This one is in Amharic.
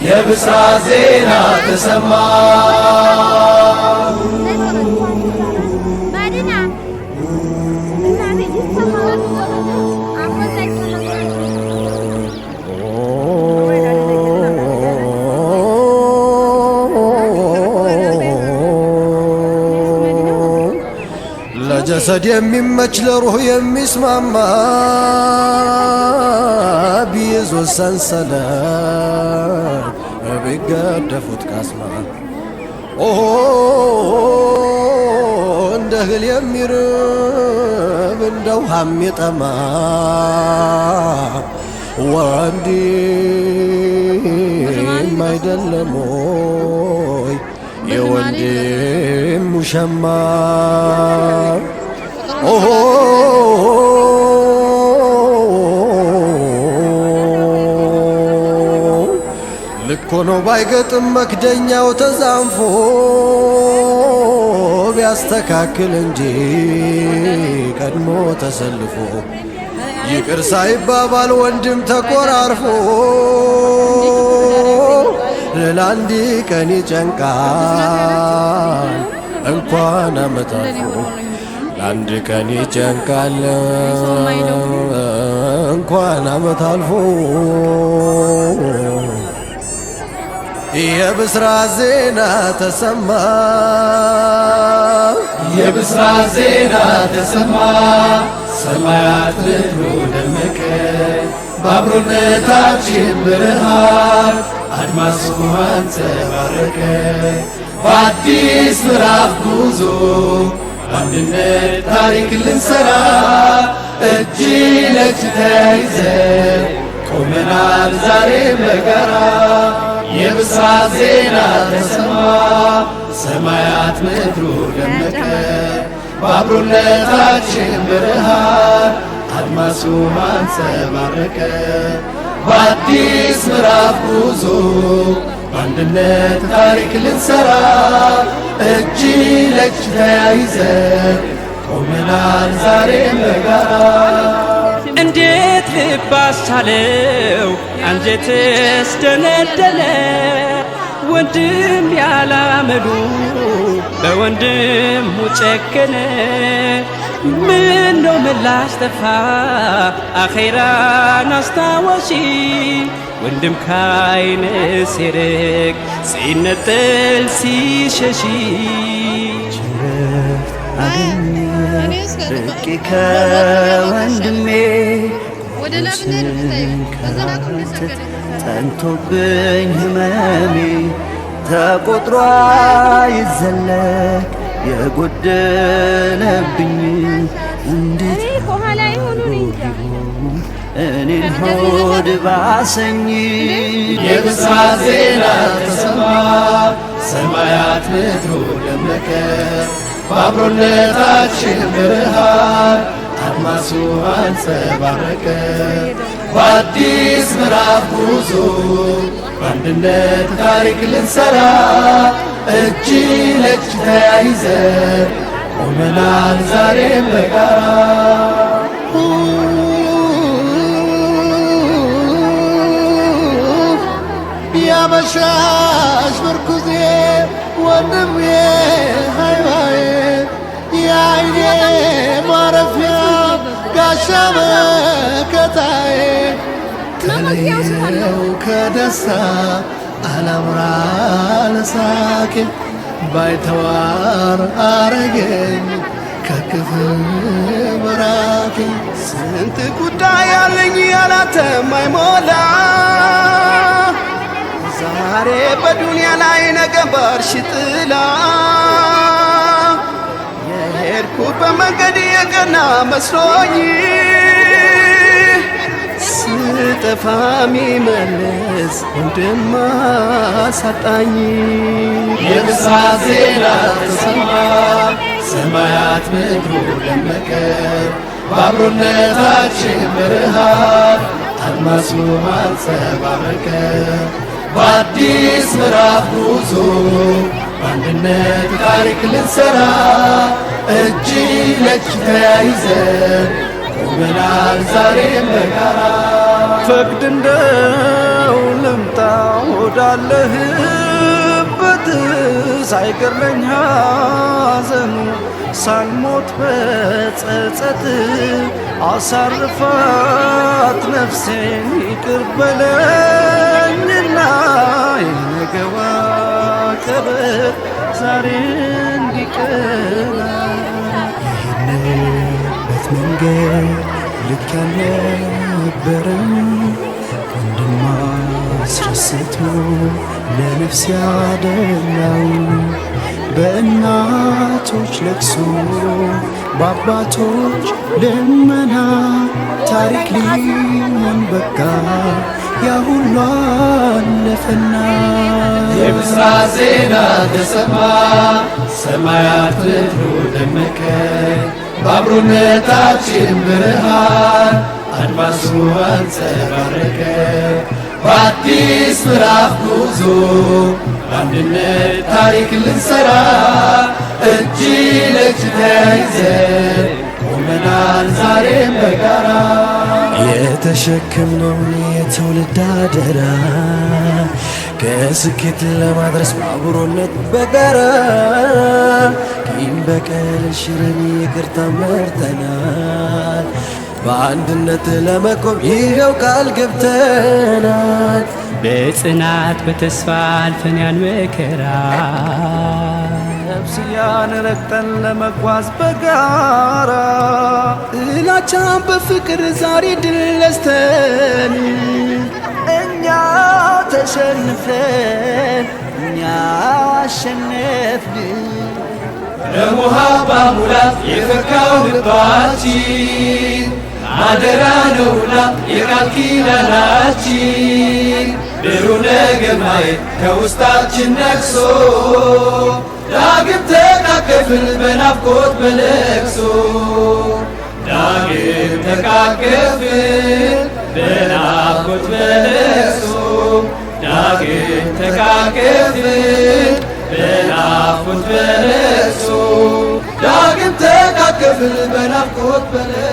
የብስራት ዜና ተሰማ ለጀሰድ የሚመች ለሩህ የሚስማማ ቢይዙ ሰንሰለት ቢገደፉት ካስማ እንደ እህል የሚርብ እንደ ውሃ የሚጠማ ወንድም አይደለም ወይ የወንድሙ ሸማ ልክ ሆኖ ባይገጥም መክደኛው ተዛንፎ ቢያስተካክል እንጂ ቀድሞ ተሰልፎ ይቅር ሳይባባል ወንድም ተቆራርፎ ለአንድ ቀን ይጨንቃል እንኳን ዓመት አልፎ ለአንድ ቀን ይጨንቃል እንኳን ዓመት አልፎ የብስራት ዜና ተሰማ የብስራት ዜና ተሰማ ሰማያት ምድሩ ደመቀ በአብሮነታችን ብርሃን አድማሱ አንጸባረቀ በአዲስ ምዕራፍ ጉዞ በአንድነት ታሪክ ልንሰራ እጅ ለእጅ ተያይዘን ቆመናል ዛሬ በጋራ የብስራት ዜና ተሰማ ሰማያት ምድሩ ደመቀ በአብሮነታችን ብርሃን አድማሱ አንጸባረቀ በአዲስ ምዕራፍ ጉዞ በአንድነት ታሪክ ልንሰራ እጅ ለእጅ ተያይዘን ቆመናል ዛሬ በጋራ እንዴት ልብ አስቻለው አንጀትስ ደነደነ ወንድም ያላመዱ በወንድሙ ጨከነ ምነው ምላሽ ጠፋ አኼራን አስታወሺ ወንድም ካይን ሲርቅ ሲነጠል ሲሸሺ ርቄ ከወንድሜ ጠንቶብኝ ህመሜ ተቆጥሮ አይዘለቅ የጎደለብኝ እንዴት እኔን ሆድ ባሰኝ የብስራት ዜና ተሰማ ሰማያት ምድሩ ደመቀ በአብሮነታችን ብርሃን አድማሱ አንጸባረቀ በአዲስ ምዕራፍ ጉዞ በአንድነት ታሪክ ልንሰራ እጅ ለእጅ ተያይዘን ቆመናል ዛሬም በጋራ ያመሻሽ ምርኩዜ ወንድሜ ሃይባዬ የአይኔ ማረፊያ ጋሻ መከታዬ ከለየው ከደስታ አላምራ ለሳቄ ባይተዋር አረገኝ ከክፍል መራቄ ስንት ጉዳይ ያለኝ ያላንተ ማይሞላ ዛሬ በዱንያ ላይ ነገ ባርሽ ጥላ የሄድኩበት መንገድ የቀና መስሎኝ ስጠፋ ሚመልስ ወንድም አሳጣኝ የብስራት ዜና ተሰማ ሰማያት ምድሩ ደመቀ በአብሮነታችን ብርሃን አድማሱ አንጸባረቀ በአዲስ ምዕራፍ ጉዞ በአንድነት ታሪክ ልንሰራ እጅ ለእጅ ተያይዘን ቆመናል ዛሬም በጋራ ፈቅድ እንደው ልምጣ ወዳለህበት ሳይገርመኝ ሐዘኑ ሳልሞት በጸጸት አሳርፋት ነፍሴን ይቅር በለኝና የነገዋ ቀብር ዛሬ እንዲቀና የሄድንበት መንገድ ልክ ያልነበረም ወንድም አስረስቶ ለነፍስ ያደላው በእናቶች ለቅሶ በአባቶች ልመና ታሪክ ሊሆን በቃ ያ ሁሉ አለፈና የምስራች ዜና ተሰማ ሰማያት ምድሩ ደመቀ በአብሮነታችን ብርሃን አድማሱ አንጸባረቀ በአዲስ ምዕራፍ ጉዞ በአንድነት ታሪክ ልንሰራ እጅ ለእጅ ተያይዘን ቆመናል ዛሬም በጋራ የተሸከምነውን የትውልድ አደራ ከስኬት ለማድረስ በአብሮነት በጋራ ቂም በቀል ሽረን ይቅርታ መርተናል በአንድነት ለመቆም ይኸው ቃል ገብተናል በጽናት በተስፋ አልፈን ያን መከራ ነፍስያን ረግጠን ለመጓዝ በጋራ ጥላቻን በፍቅር ዛሬ ድል ነስተን እኛ ተሸንፈን እኛ አሸነፍን ለሙሃባ ሙላት የፈካው ልባችን አደራ ነውና የቃል ኪዳናችን ብሩህ ነገ ማየት ከውስጣችን ነግሶ ዳግም ተቃቀፍን በናፍቆት በለቅሶ ዳግም ተቃቀፍን በናፍቆት በለቅሶ ዳግም ተቃቀፍን በናፍቆት በለቅሶ ዳግም ተቃቀፍን በናፍቆት በለቅሶ